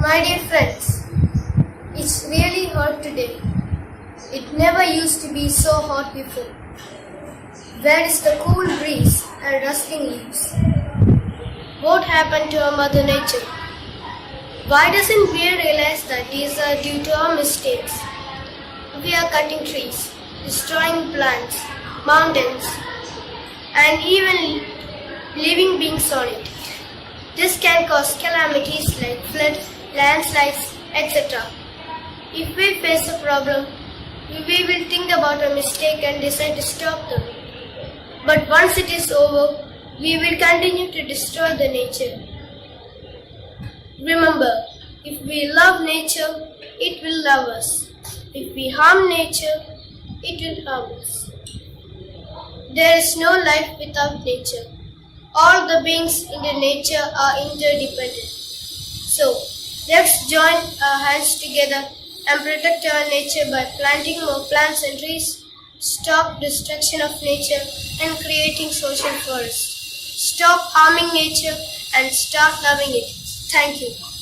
My dear friends, it's really hot today. It never used to be so hot before. Where is the cool breeze and rustling leaves? What happened to our Mother Nature? Why doesn't we realize that these are due to our mistakes? We are cutting trees, destroying plants, mountains, and even living beings on it. This can cause calamities like flood, landslides, etc. If we face a problem, we will think about our mistake and decide to stop them. But once it is over, we will continue to destroy the nature. Remember, if we love nature, it will love us. If we harm nature, it will harm us. There is no life without nature. All the beings in the nature are interdependent. So, let's join our hands together and protect our nature by planting more plants and trees, stop destruction of nature and creating social forests. Stop harming nature and start loving it. Thank you.